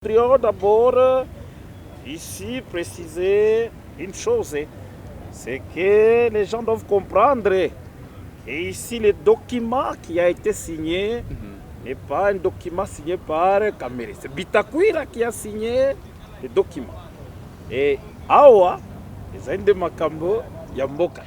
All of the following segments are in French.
voudrions d'abord ici préciser une chose, c'est que les gens doivent comprendre. Et ici, le document qui a été signé n'est pas un document signé par Kamere. C'est Bitakwira qui a signé le document. Et Awa, les Indes Makambo, Yamboka.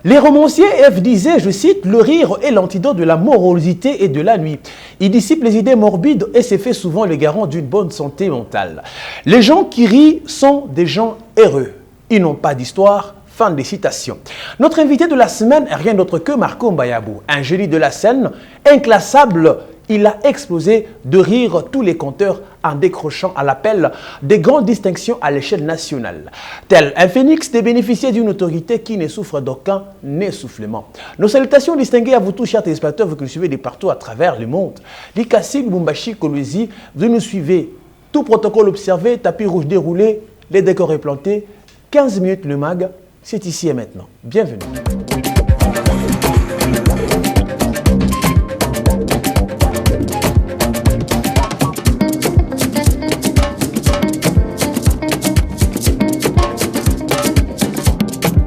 Les romanciers F disaient, je cite, « Le rire est l'antidote de la morosité et de la nuit. Il dissipe les idées morbides et se fait souvent le garant d'une bonne santé mentale. Les gens qui rient sont des gens heureux. Ils n'ont pas d'histoire. » Fin de citation. Notre invité de la semaine est rien d'autre que Marco Mbayabou, un génie de la scène, inclassable. Il a explosé de rire tous les compteurs en décrochant à l'appel des grandes distinctions à l'échelle nationale. Tel un phénix de bénéficier d'une autorité qui ne souffre d'aucun essoufflement. Nos salutations distinguées à vous tous, chers téléspectateurs, vous qui nous suivez de partout à travers le monde. Likassine, Bumbashi, Kolwezi, vous nous suivez. Tout protocole observé, tapis rouge déroulé, les décors implantés. 15 minutes le mag, c'est ici et maintenant. Bienvenue.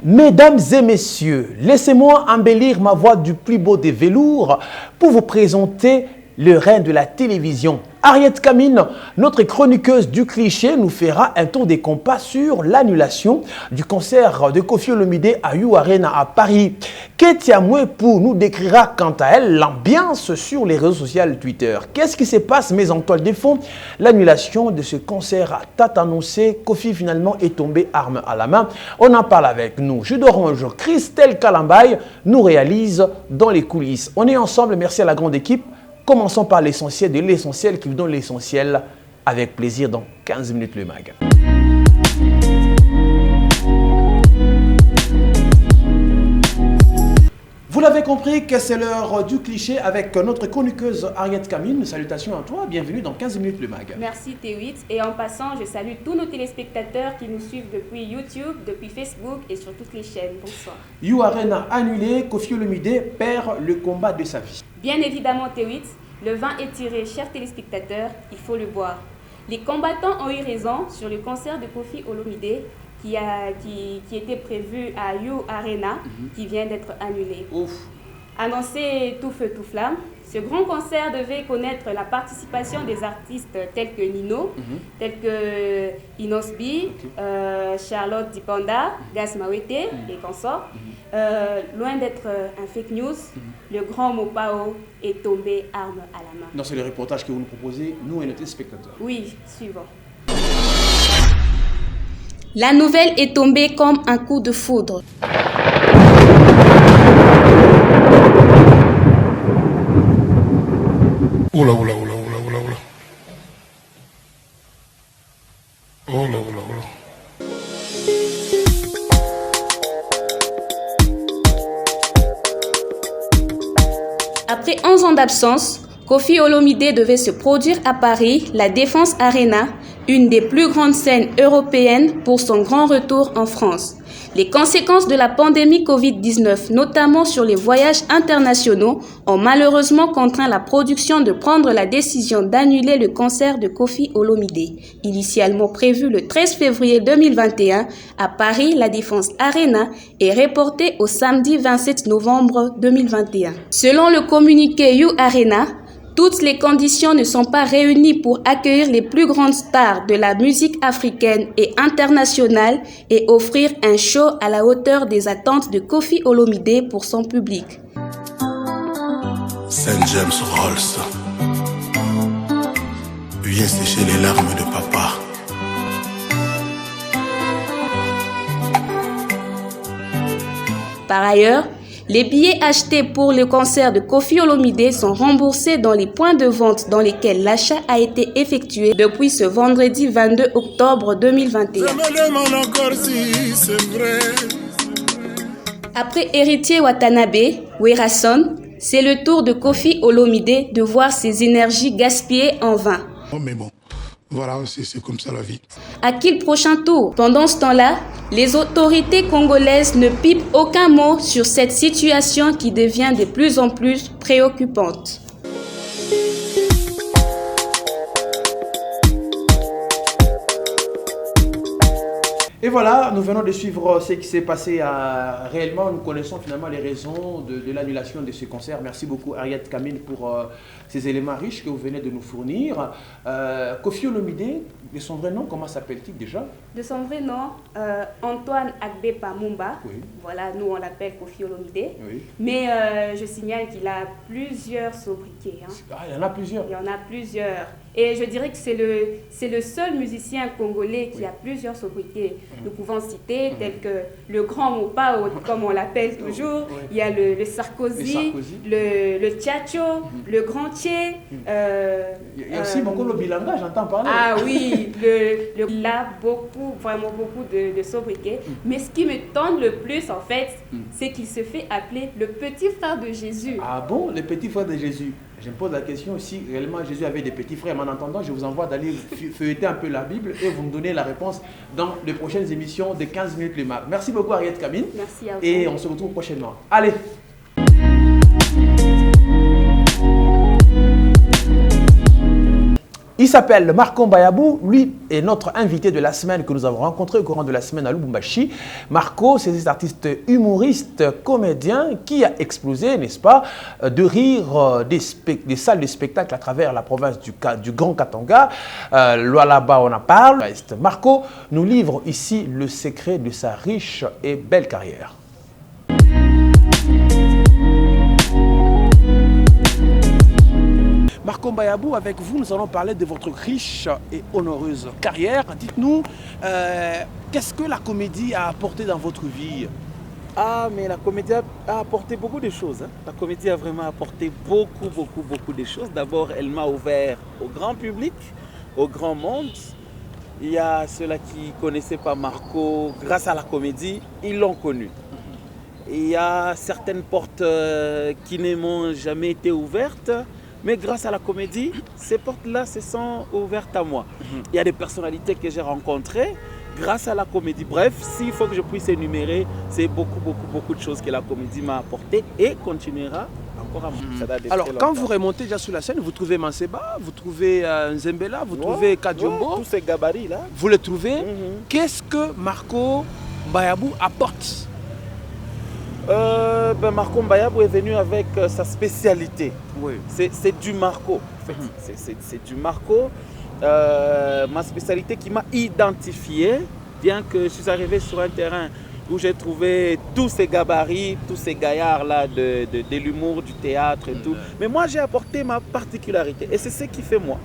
Mesdames et messieurs, laissez-moi embellir ma voix du plus beau des velours pour vous présenter le reine de la télévision. Ariette Kamine, notre chroniqueuse du cliché, nous fera un tour des compas sur l'annulation du concert de Koffi Olomide à You Arena à Paris. Ketia Mwepu nous décrira quant à elle l'ambiance sur les réseaux sociaux Twitter. Qu'est-ce qui se passe, mais en toile de fond? L'annulation de ce concert a tant annoncé. Koffi finalement est tombé arme à la main. On en parle avec nous. Jus d'orange, Christelle Kalambay nous réalise dans les coulisses. On est ensemble, merci à la grande équipe. Commençons par l'essentiel de l'essentiel qui vous donne l'essentiel avec plaisir dans 15 minutes le mag. Vous l'avez compris que c'est l'heure du cliché avec notre chroniqueuse Ariette Kamine. Salutations à toi, bienvenue dans 15 minutes le mag. Merci T8 et en passant, je salue tous nos téléspectateurs qui nous suivent depuis YouTube, depuis Facebook et sur toutes les chaînes. Bonsoir. You Arena annulé, Koffi Olomide perd le combat de sa vie. Bien évidemment T8, le vin est tiré, chers téléspectateurs, il faut le boire. Les combattants ont eu raison sur le concert de Koffi Olomide qui était prévu à You Arena, qui vient d'être annulé. Ouf. Annoncé tout feu tout flamme, ce grand concert devait connaître la participation des artistes tels que Nino, tels que Inosbi, Charlotte Dipanda, Gas Mawete et consorts. Loin d'être un fake news, le grand Mopao est tombé arme à la main. Non, c'est le reportage que vous nous proposez, nous et nos téléspectateurs. Oui, suivant. La nouvelle est tombée comme un coup de foudre. Oula, oula, oula, oula, oula, oula. Oula, oula, oula. Après 11 ans d'absence, Koffi Olomide devait se produire à Paris, la Défense Arena, une des plus grandes scènes européennes pour son grand retour en France. Les conséquences de la pandémie Covid-19, notamment sur les voyages internationaux, ont malheureusement contraint la production de prendre la décision d'annuler le concert de Koffi Olomide, initialement prévu le 13 février 2021 à Paris, la Défense Arena, et reporté au samedi 27 novembre 2021. Selon le communiqué You Arena, toutes les conditions ne sont pas réunies pour accueillir les plus grandes stars de la musique africaine et internationale et offrir un show à la hauteur des attentes de Koffi Olomide pour son public. Saint James Rolls. Viens sécher les larmes de papa. Par ailleurs, les billets achetés pour le concert de Koffi Olomide sont remboursés dans les points de vente dans lesquels l'achat a été effectué depuis ce vendredi 22 octobre 2021. Après Héritier Watanabe, Werason, c'est le tour de Koffi Olomide de voir ses énergies gaspillées en vain. Oh mais bon, voilà, c'est comme ça la vie. À qui le prochain tour? Pendant ce temps-là, les autorités congolaises ne pipent aucun mot sur cette situation qui devient de plus en plus préoccupante. Et voilà, nous venons de suivre ce qui s'est passé réellement. Nous connaissons finalement les raisons de l'annulation de ce concert. Merci beaucoup Ariette Kamine pour ces éléments riches que vous venez de nous fournir. Koffi Olomide, de son vrai nom, comment s'appelle-t-il déjà? De son vrai nom, Antoine Agbepa Mumba. Oui. Voilà, nous on l'appelle Koffi Olomide. Oui. Mais je signale qu'il a plusieurs sobriquets. Hein. Ah, il y en a plusieurs. Il y en a plusieurs. Et je dirais que c'est le seul musicien congolais qui a plusieurs sobriquets. Nous pouvons citer tels que le grand Mopao, comme on l'appelle toujours. Oui. Il y a le Sarkozy, le Tchatcho, le Grand Tché. Il y a aussi Mokolo Bilanga, j'entends parler. Ah oui, il a beaucoup, vraiment beaucoup de sobriquets. Mais ce qui me tente le plus, en fait, c'est qu'il se fait appeler le petit frère de Jésus. Ah bon, le petit frère de Jésus? Je me pose la question si réellement Jésus avait des petits frères. Mais en attendant, je vous envoie d'aller feuilleter un peu la Bible et vous me donnez la réponse dans les prochaines émissions de 15 minutes le matin. Merci beaucoup Ariette Kamine. Merci à vous. Et on se retrouve prochainement. Allez! Il s'appelle Marco Mbayabou, lui est notre invité de la semaine que nous avons rencontré au courant de la semaine à Lubumbashi. Marco, c'est cet artiste humoriste, comédien qui a explosé, n'est-ce pas, de rire des salles de spectacle à travers la province du Grand Katanga. Là-bas, on en parle. Marco nous livre ici le secret de sa riche et belle carrière. Marco Mbayabou, avec vous, nous allons parler de votre riche et honoreuse carrière. Dites-nous, qu'est-ce que la comédie a apporté dans votre vie? Ah, mais la comédie a apporté beaucoup de choses. Hein. La comédie a vraiment apporté beaucoup de choses. D'abord, elle m'a ouvert au grand public, au grand monde. Il y a ceux-là qui ne connaissaient pas Marco, grâce à la comédie, ils l'ont connu. Il y a certaines portes qui ne m'ont jamais été ouvertes. Mais grâce à la comédie, ces portes-là se sont ouvertes à moi. Il y a des personnalités que j'ai rencontrées grâce à la comédie. Bref, s'il faut que je puisse énumérer, c'est beaucoup de choses que la comédie m'a apporté et continuera encore à m'apporter. Alors, quand vous remontez déjà sur la scène, vous trouvez Manseba, vous trouvez Nzembela, vous trouvez Kadiombo. Tous ces gabarits-là. Vous les trouvez. Qu'est-ce que Marco Mbayabou apporte? Marco Mbayabou est venu avec sa spécialité. Oui. C'est du Marco. En fait. C'est du Marco. Ma spécialité qui m'a identifié, bien que je suis arrivé sur un terrain où j'ai trouvé tous ces gabarits, tous ces gaillards-là de l'humour, du théâtre et tout. Mais moi, j'ai apporté ma particularité. Et c'est ce qui fait moi.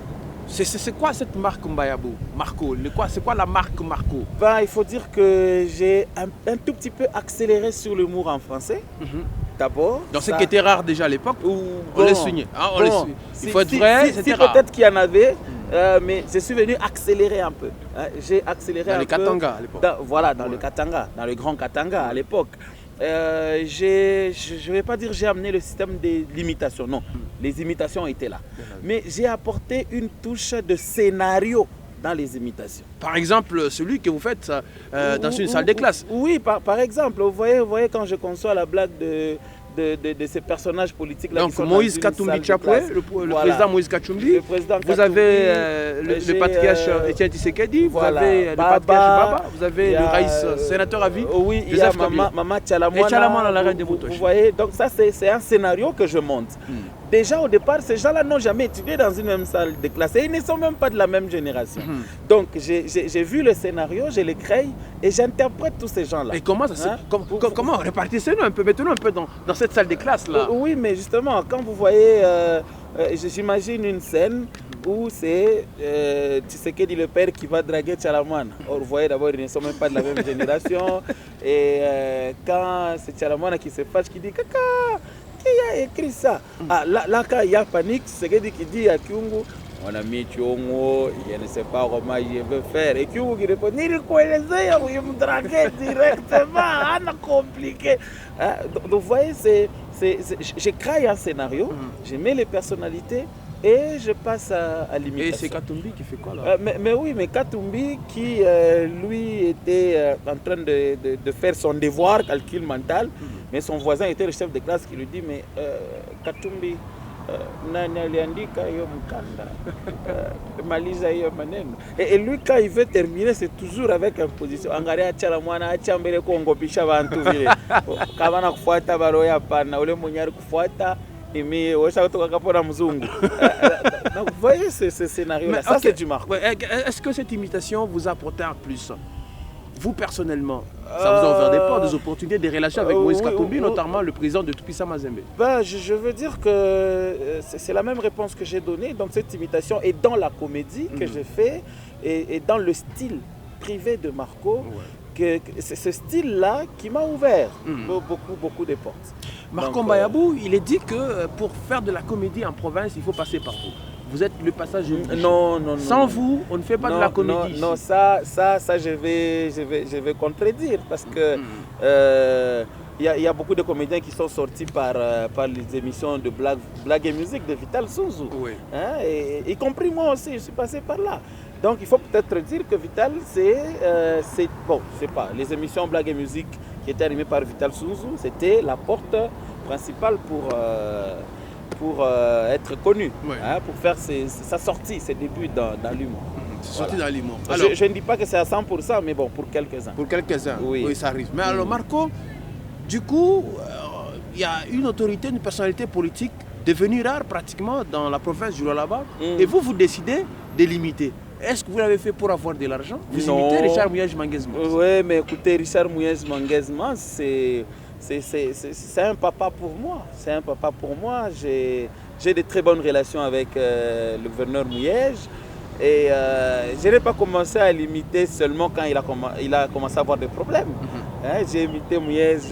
C'est quoi cette marque Mbayabou? Marco, c'est quoi la marque Marco? Il faut dire que j'ai un tout petit peu accéléré sur l'humour en français. D'abord. Donc c'est qui était rare déjà à l'époque. On les soulignait. Il faut être vrai, c'était rare. Peut-être qu'il y en avait, mais je suis venu accélérer un peu. J'ai accéléré un peu. Dans le Katanga à l'époque. Voilà, dans le Katanga, dans le Grand Katanga à l'époque. Je ne vais pas dire j'ai amené le système de l'imitation, non. Les imitations étaient là. Mais j'ai apporté une touche de scénario dans les imitations. Par exemple, celui que vous faites dans une salle de classe. Oui, par exemple. Vous voyez quand je conçois la blague de ces personnages politiques-là. Donc Moïse Katumbi Chapoué, le président Moïse Katumbi, vous avez le patriarche Etienne Tshisekedi, vous avez le patriarche Baba, vous avez le raïs sénateur à vie, oui, il y a Maman Tchalamwana. Et Tchalamwana, la reine de Botoche. Vous voyez, donc ça c'est un scénario que je monte. Déjà au départ, ces gens-là n'ont jamais étudié dans une même salle de classe et ils ne sont même pas de la même génération. Donc j'ai vu le scénario, je l'écris et j'interprète tous ces gens-là. Et comment ça se comment répartissez-nous un peu, mettez-nous un peu dans cette salle de classe là. Oui, mais justement, quand vous voyez, j'imagine une scène où c'est Tshisekedi le père qui va draguer Tchalamwana. Or, vous voyez d'abord, ils ne sont même pas de la même génération. Et quand c'est Tchalamwana qui se fâche, qui dit Kaka, qui a écrit ça? Là, quand il y a panique, Tshisekedi qui dit à Kyungu, mon ami Kyungu, je ne sais pas comment je veux faire. Et Kyungu qui répond, ni le connaissez, vous me draguez directement, c'est compliqué. Donc, vous voyez, je crée un scénario, je mets les personnalités et je passe à l'imitation. Et c'est Katumbi qui fait quoi là? Mais oui, mais Katumbi qui, lui, était en train de faire son devoir, calcul mental, mais son voisin était le chef de classe qui lui dit, mais Katumbi, nani aliandika hiyo mkanda maliza hiyo maneno et lui quand il veut terminer c'est toujours avec imposition angalia achala mwana acha mbele kuongopisha bantu vile kama na kufuata baro ya pana ule mwenye kufuata imi washa kutoka kapona mzungu donc vous voyez ce scénario là ça c'est du Marco. Est-ce que cette imitation vous apporte un plus? Vous personnellement, ça vous a ouvert des portes, des opportunités, des relations avec Moïse Katumbi, notamment le président de Tupisa Mazembe? Je veux dire que c'est la même réponse que j'ai donnée dans cette imitation et dans la comédie que j'ai fait et dans le style privé de Marco. Que c'est ce style-là qui m'a ouvert beaucoup de portes. Marco Mbayabou, il est dit que pour faire de la comédie en province, il faut passer par vous. Vous êtes le passage. Non. Sans vous, on ne fait pas de la comédie. Non, ça je vais contredire parce que il y a beaucoup de comédiens qui sont sortis par les émissions de blague et musique de Vital Sunzu. Oui. Hein, et y compris moi aussi, je suis passé par là. Donc il faut peut-être dire que Vital, c'est bon, je sais pas, les émissions blague et musique qui étaient animées par Vital Sunzu, c'était la porte principale pour être connu, hein, pour faire sa sortie, ses débuts dans l'humour. Sortie dans l'humour. Je ne dis pas que c'est à 100%, mais bon, pour quelques-uns. Pour quelques-uns, oui, ça arrive. Mais alors Marco, du coup, il y a une autorité, une personnalité politique devenue rare pratiquement dans la province du Lualaba, et vous décidez de l'imiter. Est-ce que vous l'avez fait pour avoir de l'argent? Vous imitez Richard Mouyej Manguezman? Oui, mais écoutez, Richard Mouyej Manguezman, c'est un papa pour moi. C'est un papa pour moi. J'ai de très bonnes relations avec le gouverneur Mouyej. Et je n'ai pas commencé à l'imiter seulement quand il a commencé à avoir des problèmes. Hein, j'ai imité Mouyej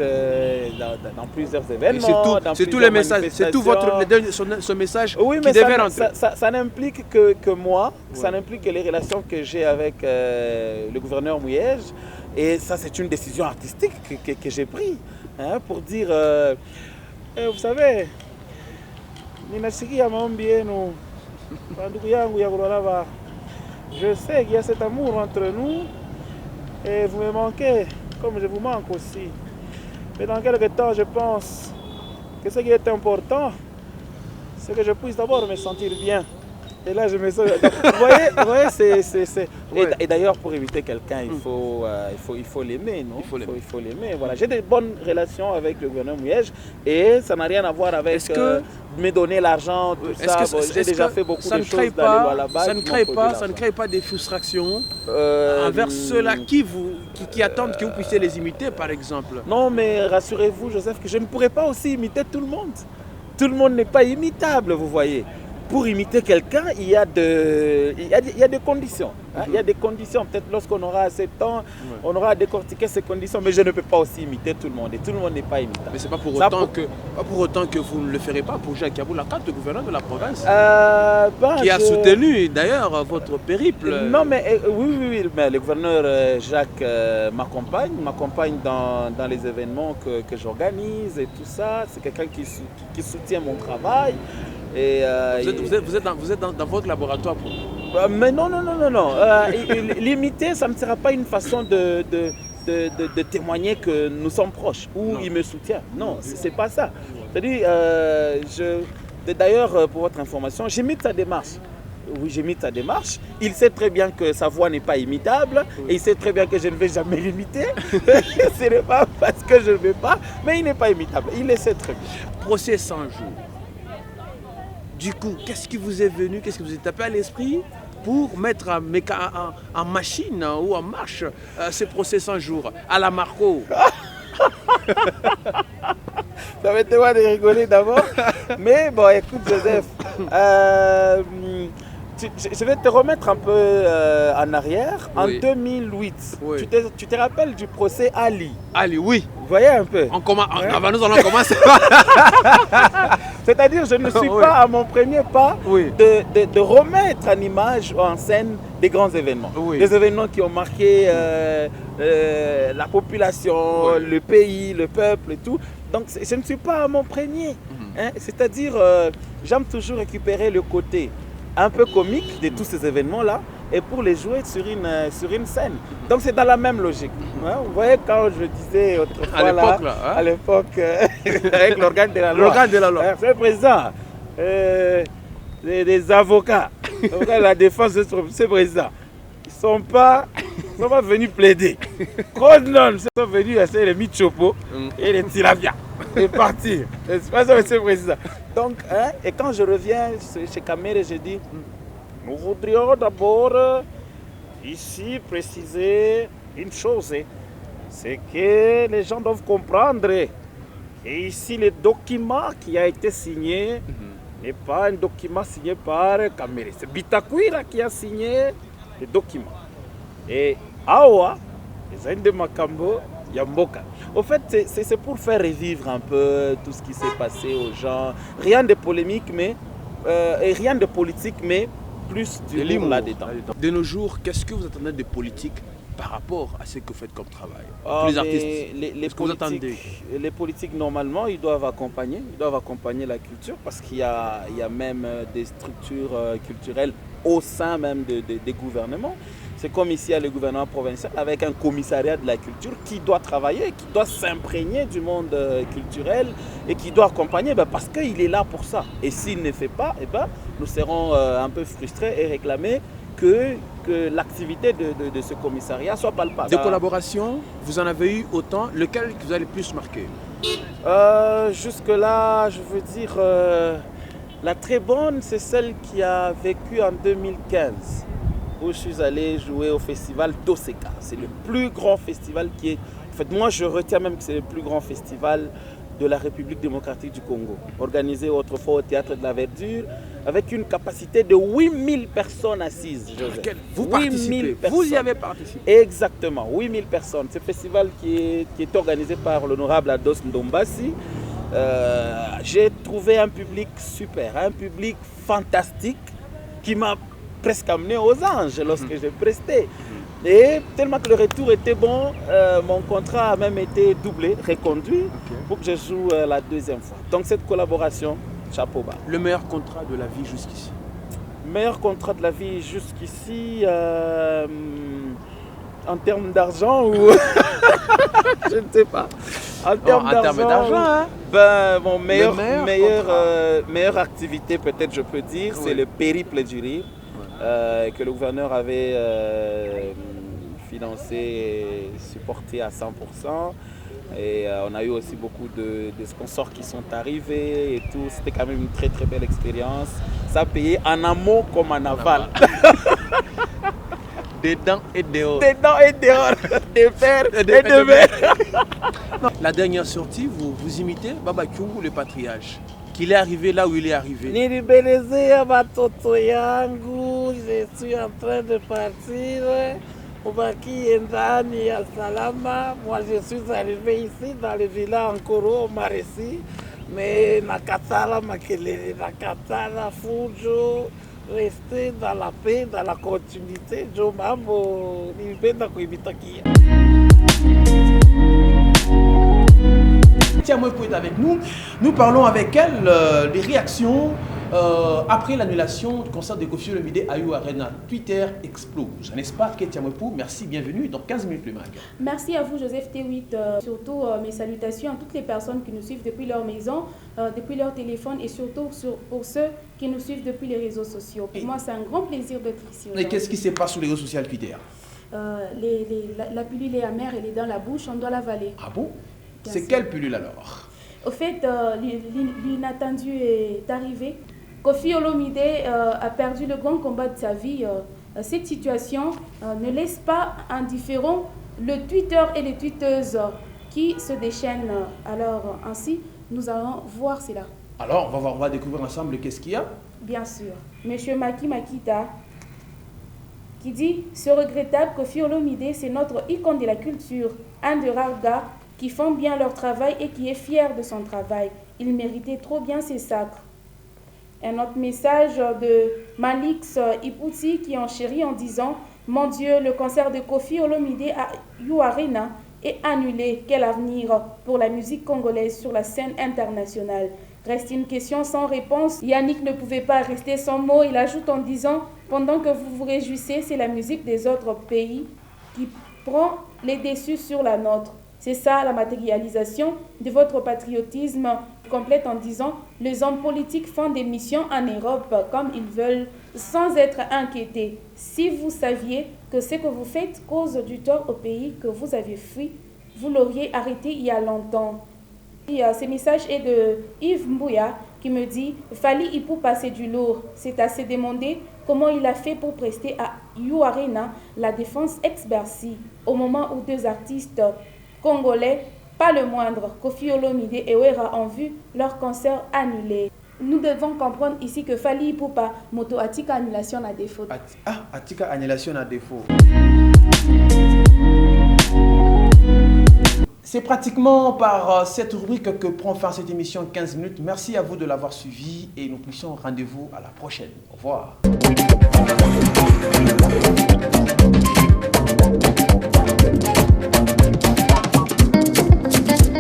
dans plusieurs événements. C'est tous les messages, c'est tout ce message qui devait rentrer. Ça n'implique que moi, ça n'implique que les relations que j'ai avec le gouverneur Mouyej. Et ça, c'est une décision artistique que j'ai prise, hein, pour dire, vous savez, ninasikia maombi yenu. Je sais qu'il y a cet amour entre nous et vous me manquez comme je vous manque aussi. Mais dans quelques temps, je pense que ce qui est important, c'est que je puisse d'abord me sentir bien. Et là, je me sens... Donc, vous voyez c'est... Et d'ailleurs, pour éviter quelqu'un, il faut l'aimer, non? Il faut l'aimer. Voilà. J'ai de bonnes relations avec le gouverneur Mouyej et ça n'a rien à voir avec me donner l'argent, tout ça. J'ai déjà fait beaucoup de choses là-bas. Ça ne crée pas des frustrations envers ceux-là qui attendent que vous puissiez les imiter, par exemple? Non, mais rassurez-vous, Joseph, que je ne pourrais pas aussi imiter tout le monde. Tout le monde n'est pas imitable, vous voyez. Pour imiter quelqu'un, il y a des conditions. Hein? Il y a des conditions. Peut-être lorsqu'on aura assez de temps, on aura décortiqué ces conditions. Mais je ne peux pas aussi imiter tout le monde. Et tout le monde n'est pas imitable. Mais ce n'est pas pour autant que vous ne le ferez pas pour Jacques Yabou Lakate, le gouverneur de la province, qui a soutenu d'ailleurs votre périple. Non, mais oui, mais le gouverneur Jacques m'accompagne dans les événements que j'organise et tout ça. C'est quelqu'un qui soutient mon travail. Et, vous êtes dans votre laboratoire pour... Mais non. L'imiter, ça ne sera pas une façon de témoigner que nous sommes proches ou il me soutient. Non, c'est pas ça. C'est-à-dire, d'ailleurs, pour votre information, j'imite sa démarche. Oui, j'imite sa démarche. Il sait très bien que sa voix n'est pas imitable et il sait très bien que je ne vais jamais l'imiter. Ce n'est pas parce que je ne vais pas, mais il n'est pas imitable. Il le sait très bien. Procès 100 jours. Du coup, qu'est-ce qui vous est venu, qu'est-ce qui vous est tapé à l'esprit pour mettre en machine ou en marche ces procès 100 jours à la Marco? Permettez-moi de rigoler d'abord. Mais bon, écoute Joseph, je vais te remettre un peu en arrière. En 2008, tu te rappelles du procès Ali? Ali, oui. Vous voyez un peu. Nous allons commencer. C'est-à-dire, je ne suis pas à mon premier pas de remettre en image ou en scène des grands événements. Des événements qui ont marqué la population, le pays, le peuple et tout. Donc, je ne suis pas à mon premier. Hein? C'est-à-dire, j'aime toujours récupérer le côté un peu comique de tous ces événements-là et pour les jouer sur une scène. Donc c'est dans la même logique. Hein? Vous voyez, quand je disais autrefois, à l'époque, avec l'organe de la loi, l'organe de la loi. Monsieur le Président, des avocats de la défense de ce président. Ils ne sont pas venus plaider. Non, ils sont venus essayer les Michopo et les Tilapia et partir. C'est pas ça, monsieur le président. Donc, et quand je reviens chez Kamere, je dis, nous voudrions d'abord ici préciser une chose, c'est que les gens doivent comprendre. Et ici, le document qui a été signé n'est pas un document signé par Kamere. C'est Bitakwira qui a signé le document. Et Awa, les Indes Makambo, Yamboka. Au fait, c'est pour faire revivre un peu tout ce qui s'est passé aux gens. Rien de polémique, mais et rien de politique, mais plus du livre là-dedans. De nos jours, qu'est-ce que vous attendez de politique par rapport à ce que vous faites comme travail? Les artistes, les politiques, normalement, ils doivent accompagner la culture parce qu'il y a même des structures culturelles au sein même des gouvernements. C'est comme ici à le gouvernement provincial avec un commissariat de la culture qui doit travailler, qui doit s'imprégner du monde culturel et qui doit accompagner parce qu'il est là pour ça. Et s'il ne fait pas, nous serons un peu frustrés et réclamer que l'activité de ce commissariat soit palpable. De collaboration, vous en avez eu autant. Lequel vous avez le plus marqué? Jusque-là, je veux dire, la très bonne, c'est celle qui a vécu en 2015. Où je suis allé jouer au festival Toseka. C'est le plus grand festival qui est... En fait, moi, je retiens même que c'est le plus grand festival de la République démocratique du Congo. Organisé autrefois au Théâtre de la Verdure, avec une capacité de 8000 personnes assises, Joseph. Vous participez, vous y avez participé. Exactement, 8000 personnes. C'est un festival qui est organisé par l'honorable Ados Ndombasi. J'ai trouvé un public super, un public fantastique qui m'a presque amené aux anges lorsque j'ai presté. Et tellement que le retour était bon, mon contrat a même été doublé, reconduit, pour que je joue la deuxième fois. Donc cette collaboration, chapeau bas. Le meilleur contrat de la vie jusqu'ici? Meilleur contrat de la vie jusqu'ici, en termes d'argent ou... je ne sais pas. En termes d'argent, mon meilleure activité, peut-être je peux dire, c'est le périple du rire. Que le gouverneur avait financé et supporté à 100%. Et on a eu aussi beaucoup de sponsors qui sont arrivés et tout. C'était quand même une très très belle expérience. Ça a payé en amont comme en aval. Dedans et dehors. Dedans et dehors. Des fers et de mer. La dernière sortie, vous imitez Baba Kyungu, le patriarche. Qu'il est arrivé là où il est arrivé. Nilibelezea watoto yangu, je suis en train de partir. Ubakie ndani ya salama. Moi, je suis arrivé ici dans le village Nkoro, au Marési. Mais nakatala makelele, nakatala fujo. Rester dans la paix, dans la continuité. Jo mambo, nilipenda kuibitakia. Tia Mwepo est avec nous. Nous parlons avec elle des réactions après l'annulation du concert de Koffi Olomide à You Arena. Twitter explose, n'est-ce pas, Ketia Mwepo? Merci, bienvenue dans 15 minutes le mag. Merci à vous, Joseph T8. Surtout mes salutations à toutes les personnes qui nous suivent depuis leur maison, depuis leur téléphone et surtout pour ceux qui nous suivent depuis les réseaux sociaux. Pour moi, c'est un grand plaisir d'être ici. Et qu'est-ce qui se passe sur les réseaux sociaux Twitter? La pilule est amère, elle est dans la bouche, on doit l'avaler. Ah bon? C'est quelle pilule alors? Au fait, l'inattendu est arrivé. Koffi Olomide a perdu le grand combat de sa vie. Cette situation ne laisse pas indifférent le Twitter et les tweeteuses qui se déchaînent. Alors ainsi, nous allons voir cela. Alors, on va découvrir ensemble qu'est-ce qu'il y a. Bien sûr. Monsieur Maki Makita qui dit « Ce regrettable Koffi Olomide, c'est notre icône de la culture, un de rares gars qui font bien leur travail et qui est fier de son travail. Il méritait trop bien ses sacres. » Un autre message de Malix Ipouti qui enchérit en disant « Mon Dieu, le concert de Koffi Olomide à You Arena est annulé. Quel avenir pour la musique congolaise sur la scène internationale ?» Reste une question sans réponse. Yannick ne pouvait pas rester sans mot. Il ajoute en disant « Pendant que vous vous réjouissez, c'est la musique des autres pays qui prend les déçus sur la nôtre. C'est ça la matérialisation de votre patriotisme. Complète en disant, les hommes politiques font des missions en Europe comme ils veulent, sans être inquiétés. Si vous saviez que ce que vous faites cause du tort au pays que vous avez fui, vous l'auriez arrêté il y a longtemps. Ce message est de Yves Mbouya qui me dit « Fally Ipupa, c'est du lourd. C'est à se demander comment il a fait pour prester à You Arena la défense ex-Bercy au moment où deux artistes congolais, pas le moindre, Koffi Olomide et Wera, ont vu leur concert annulé. » Nous devons comprendre ici que Fally Ipupa, moto atika annulation à défaut. Atika annulation à défaut. C'est pratiquement par cette rubrique que prend fin cette émission 15 minutes. Merci à vous de l'avoir suivi et nous puissions rendez-vous à la prochaine. Au revoir.